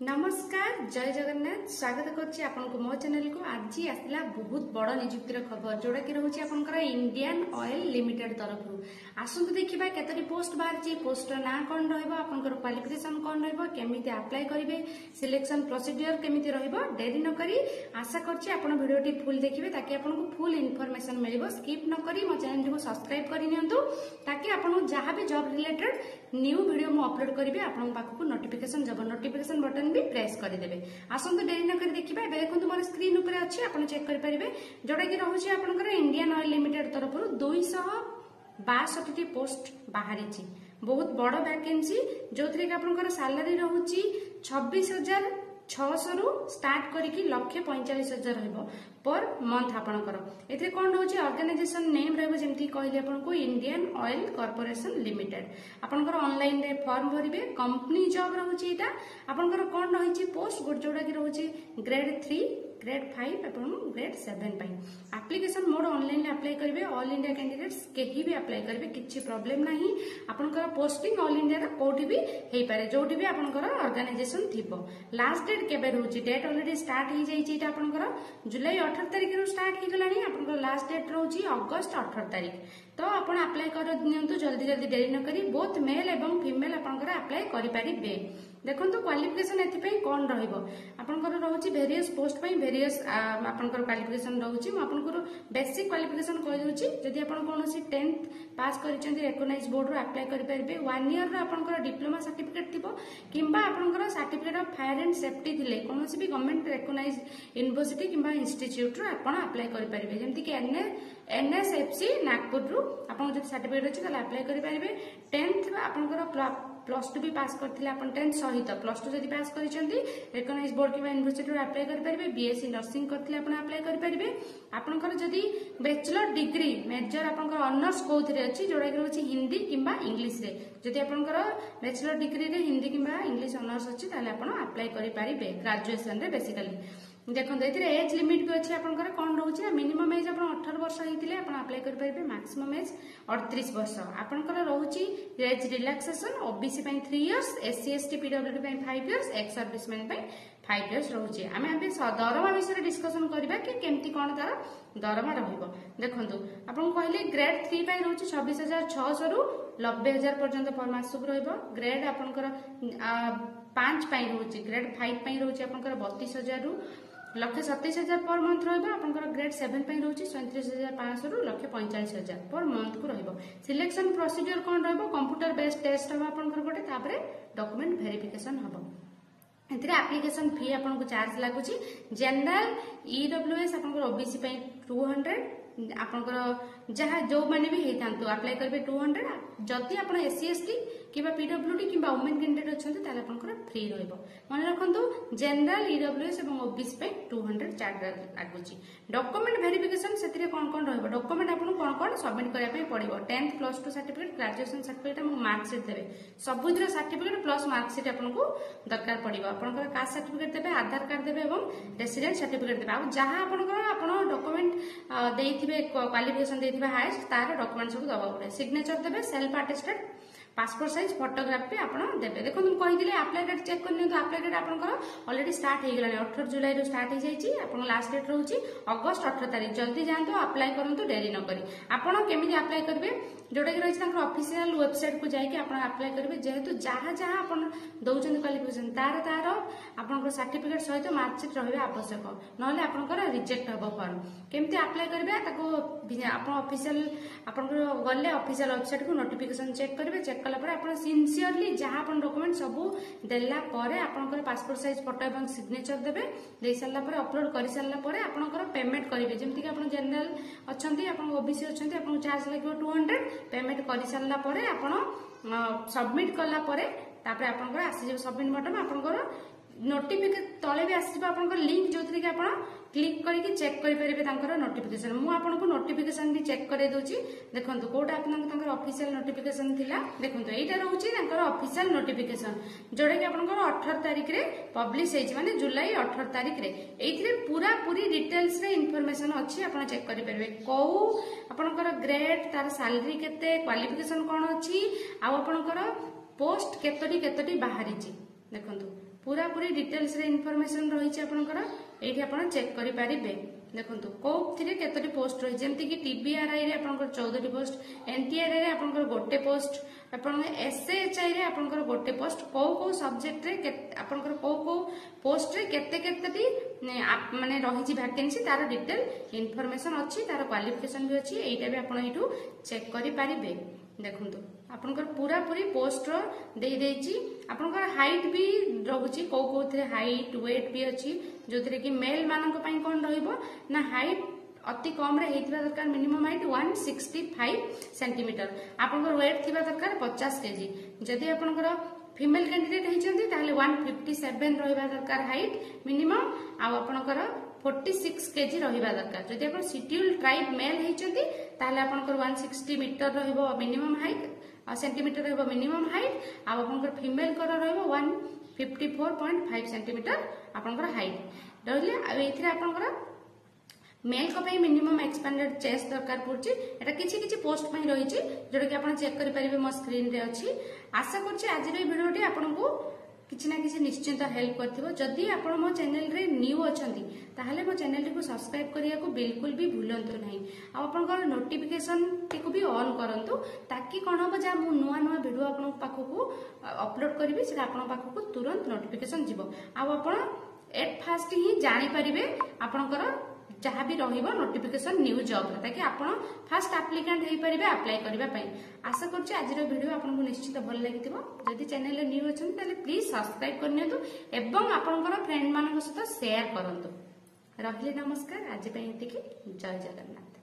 नमस्कार जय जगन्नाथ स्वागत करछि आपनको मो चैनल को। आज आसला बहुत बड़ नियुक्तिर खबर जोड़ा कि रहउछि आपनकर इंडियन ऑयल लिमिटेड तरफ आसंतु देखिबा केतरी पोस्ट बाहरछि, पोस्ट ना कोन रहइबो, आपनकर क्वालिफिकेशन कोन रहइबो, केमिति अप्लाई करिवे, सिलेक्शन प्रोसीजर केमिति रहइबो। देरी न करी आशा करछि आपन वीडियोटी फुल देखिबे ताकि आपनको फुल इन्फॉर्मेशन मिलिबो। स्किप न करी मो चैनल को सब्सक्राइब करि नियंतु ताकि आपन जहां भी जॉब रिलेटेड न्यू वीडियो मु अपलोड करिवे आपन पाखकु नोटिफिकेशन बटन भी प्रेस करदेवे। आसंतु देरी न कर देखिबा। एबे देखंतु मोर स्क्रीन ऊपर अछि, आपण चेक करि परिबे जोटा कि रहउछि आपनकर इंडियन ऑयल लिमिटेड तरफरु 262 टी पोस्ट बाहरिछि। बहुत बड़ वैकेंसी जोथरे कि आपनकर सैलरी रहउछि 26,600 रु स्टार्ट करिकि 1,45,000 रहइबो पर मंथ। आपनकर एथे कोन रहउछि ऑर्गेनाइजेशन नेम रहइबो जेमति कहले आपनको इंडियन ऑयल कॉर्पोरेशन लिमिटेड। आपनकर ऑनलाइन रे फॉर्म भरिबे। कंपनी जॉब रहउछि एटा। आपनकर कोन रहिछि पोस्ट गुड जोडा कि रहउछि ग्रेड 3 ग्रेड 5 एवं ग्रेड 7 पाई। एप्लीकेशन मोड ऑनलाइन अप्लाई करिवे। ऑल इंडिया कैंडिडेट्स केही भी अप्लाई करिवे, किछि प्रॉब्लम नाही। आपनकर पोस्टिंग ऑल इंडिया रे कोठी भी हेई पारे, जोठी भी आपनकर ऑर्गेनाइजेशन थिबो। लास्ट डेट केबे रहउछि, डेट ऑलरेडी स्टार्ट हे जाई छि। एटा आपनकर जुलाई 18 तारिख रु स्टार्ट हे गलानी। आपनकर लास्ट डेट रहउछि अगस्त 18 तारिख। तो आपण अप्लाई कर नियंतु जल्दी जल्दी, देरी न करी। बोथ मेल एवं फीमेल आपनकर अप्लाई करि परिबे। देखंतु क्वालिफिकेशन एथि पई कोन रहइबो। आपनकर रहउछि वेरियस पोस्ट पई वेरियस आपनकर क्वालिफिकेशन रहउछि। म आपनकर बेसिक क्वालिफिकेशन कहि दउछि। जदि आपण कोनोसी 10th पास करिसेंती रेकग्नाइज बोर्ड रो अप्लाई करि परिबे। 1 ईयर रो आपनकर डिप्लोमा सर्टिफिकेट थिबो किंबा आपनकर certificate of fire and safety थिले कोनोसी भी गवर्नमेंट रेकग्नाइज यूनिवर्सिटी किंबा इंस्टीट्यूट रो आपण अप्लाई करि परिबे। जेमति कि एनएसएफसी नागपुर रो आपण जदि सर्टिफिकेट अछि ताले अप्लाई करि परिबे। 10th आपनकर +2 भी पास करथिले, आपण 10th सहित +2 जदि पास करिसेंती रेकग्नाइज बोर्ड किंबा यूनिवर्सिटी रो अप्लाई करि परिबे। बीएससी नर्सिंग करथिले आपण अप्लाई करि परिबे। आपनकर जदि बैचलर डिग्री मेजर आपनकर ऑनर्स कोथिरे अछि जोडा कि रहउछि हिंदी किंबा इंग्लिश रे। जदि आपनकर बैचलर डिग्री रे हिंदी किंबा इंग्लिश ऑनर्स अछि ताले आपण अप्लाई करि परिबे ग्रेजुएशन रे। बेसिकली देखो एथिरे एज लिमिट भी अछि। आपनकर कोन रहउछि ना मिनिमम एज आपण 18 वर्ष हेतिले आपण अप्लाई करि परिबे। मैक्सिमम एज 38 वर्ष। आपनकर रहउछि एज रिलैक्सेशन ओबीसी पई 3 इयर्स, एससी एसटी पीडब्ल्यूडी पई 5 इयर्स, एक्स सर्विसमैन पई 5 इयर्स रहउछि। आमे अबे दरमा विषय डिस्कशन करबा कि केमति कोन तार दरमा रहइबो। देखंतु आपण कहले ग्रेड 3 पई रहउछि 26,600 रु 90,000 पर्यंत पर मासुक रहइबो। ग्रेड आपनकर 5 पई रहउछि, ग्रेड 5 पई रहउछि आपनकर 32,000 रु 1,27,000 पर मंथ रहइबो। आपनकर ग्रेड 7 पई रहउछि 37,500 रु 1,45,000 पर मंथ को रहइबो। सिलेक्शन प्रोसीजर कोन रहइबो, कंप्यूटर बेस्ड टेस्ट हबो आपनकर गोटे, तापरे डॉक्यूमेंट वेरिफिकेशन हबो। एथिरे एप्लीकेशन फी आपनको चार्ज लागुछि। जनरल ईडब्ल्यूएस आपनकर ओबीसी पई 200, आपनकर जहा जो माने भी हेतांतु अप्लाई करबे 200। जदि आपण एससी एसटी किबा पीडब्ल्यूडी किबा वुमेन कैंडिडेट अछंती ताले आपनकर फ्री रहइबो। मन रखंतु जनरल ईडब्ल्यूएस एवं ओबीसी पे 200 चार्ज लागुछि। डॉक्यूमेंट वेरिफिकेशन सेतिरे कोन कोन रहइबो, डॉक्यूमेंट आपन कोन कोन सबमिट करिया पे पड़िबो। 10th +2 सर्टिफिकेट, ग्रेजुएशन सर्टिफिकेट एवं मार्कशीट देबे। सबुद्र सर्टिफिकेट प्लस मार्कशीट आपनको दरकार पड़िबो। आपनकर कास्ट सर्टिफिकेट देबे, आधार कार्ड देबे एवं रेसिडेंट सर्टिफिकेट देबे। आ जहां आपनकर आपण डॉक्यूमेंट देइथिबे, क्वालिफिकेशन देइथिबे हाईएस्ट तार डॉक्यूमेंट सब दबा पड़े। सिग्नेचर देबे, self attested passport size photograph भी आपण देबे। देखो तुम कहिदिले अप्लाई डेट चेक करनी तो अप्लाई डेट आपनकर ऑलरेडी स्टार्ट हे गेलानी। 18 जुलाई रो स्टार्ट हे जाईची। आपण लास्ट डेट रहउची अगस्त 18 तारिख। जल्दी जानतो अप्लाई करंतु, देरी न करी। आपण केमिति अप्लाई करबे जोटा कि रहिछ तांकर ऑफिशियल वेबसाइट को जाई कि आपण अप्लाई करबे। जेहेतु जहां जहां आपण दउचन क्वालिफिकेशन तार आपनकर सर्टिफिकेट सहित मार्कशीट रहबे आवश्यक, नहले आपनकर रिजेक्ट हबो फॉर्म। केमिति अप्लाई करबे ताको आपण ऑफिशियल आपनकर गले ऑफिशियल वेबसाइट को नोटिफिकेशन चेक करबे। चेक कला परे आपण सिंसियरली जहां आपण डॉक्यूमेंट सब देला परे आपनकर पासपोर्ट साइज फोटो एवं सिग्नेचर देबे। दे सारला परे अपलोड करि सारला परे आपनकर पेमेंट करिवे। जेमति कि आपण जनरल अछंती, आपण ओबीसी अछंती, आपण चार्ज लागो 200। पेमेंट करि सारला परे आपण सबमिट कला परे तापरे आपनकर आसी जे सबमिट बटन आपनकर नोटिफिकेशन तले भी आसी आपनकर लिंक जोथि कि आपण क्लिक करके चेक करि परिबे तांकर नोटिफिकेशन। मु आपनको नोटिफिकेशन भी चेक करे दोची। देखंतु कोटा तांकर ऑफिशियल नोटिफिकेशन थिला। देखंतु एटा रहउची तांकर ऑफिशियल नोटिफिकेशन जोडा कि आपनकर 18 तारिख रे पब्लिश हेछि, माने जुलाई 18 तारिख रे। एथिरे पूरा पूरी डिटेल्स रे इंफॉर्मेशन अछि, आपण चेक करि परिबे। को आपनकर ग्रेड, तार सैलरी केते, क्वालिफिकेशन कोन अछि, आ आपनकर पोस्ट केतोटी केतोटी बाहरिछि। देखंतु पूरा पूरी डिटेल्स रे इनफॉरमेशन रही आपनकर एठी आपण चेक करि पारिबे। देखंतु कोथिरे केतोटी पोस्ट रही जेमति कि टीबीआरआई रे आपनकर 14 टी पोस्ट, एनटीआरआई रे आपनकर गोटे पोस्ट, आपन एसएचआई रे आपनकर गोटे पोस्ट, को सब्जेक्ट रे आपनकर को पोस्ट रे केते केतेटी माने रही वैकेंसी तार डिटेल इनफॉरमेशन अछि, तार क्वालिफिकेशन भी अछि, एटा भी आपण एठू चेक करि पारिबे। देखंतु आपनकर पूरा पूरी पोस्ट रो दे देछि, आपनकर हाइट भी रहुछि, कोथिरे हाइट वेट भी अछि, जोथिरे कि मेल मानक पई कोन रहिबो ना हाइट अति कम रे हेतिबा दरकार, मिनिमम हाइट 165 सेंटीमीटर, आपनकर वेट थिबा दरकार 50 केजी। जदि आपनकर फीमेल कैंडिडेट हेचंती ताहले 157 रहिबा दरकार हाइट मिनिमम, आ आपनकर 46 केजी रहिबा दरकार। जदि आपण शेड्यूल ट्राइब मेल हेचंती ताहले आपनकर 160 मीटर रहिबो मिनिमम हाइट, सेंटीमीटर रहिबो मिनिमम हाइट, आ आपनकर फीमेल कर रहिबो 154.5 सेंटीमीटर आपनकर हाइट रहले। आ एथिरे आपनकर मेल को मिनिमम एक्सपेंडेड चेस्ट दरकार पड़छि। एटा किछि किछि पोस्ट पई रहिछि जोटा कि आपण चेक करि परिबे, मो स्क्रीन रे अछि। आशा करछि आज रे वीडियोटी आपनकु किछि ना किछि निश्चिंत हेल्प करथिबो। जदि आपण मो चैनल रे न्यू अछंती ताहले मो चैनल को सब्सक्राइब करिया को बिल्कुल भी भूलंतु नहीं, आ आपनकर नोटिफिकेशन टिको भी ऑन करंतु, ताकि कोन हो जा मु नुवा नुवा वीडियो आपन पाखकु अपलोड करबी सेटा आपन पाखकु तुरंत नोटिफिकेशन जिवो, आ आपण एट फास्ट ही जानि परिबे आपनकर जहाँ भी रहिबो नोटिफिकेशन न्यू जॉब, ताकि आपण फास्ट एप्लिकेंट हेई परिबे अप्लाई करबा पई। आशा करछि आज रो वीडियो आपनको निश्चित भल लागिथिबो। जदि चैनल रे न्यू अछन ताले प्लीज सब्सक्राइब करनियतु एवं आपनकर फ्रेंड मानक सहित शेयर करंतु। रहिले नमस्कार, आज पई एतिकी, जय जगन्नाथ।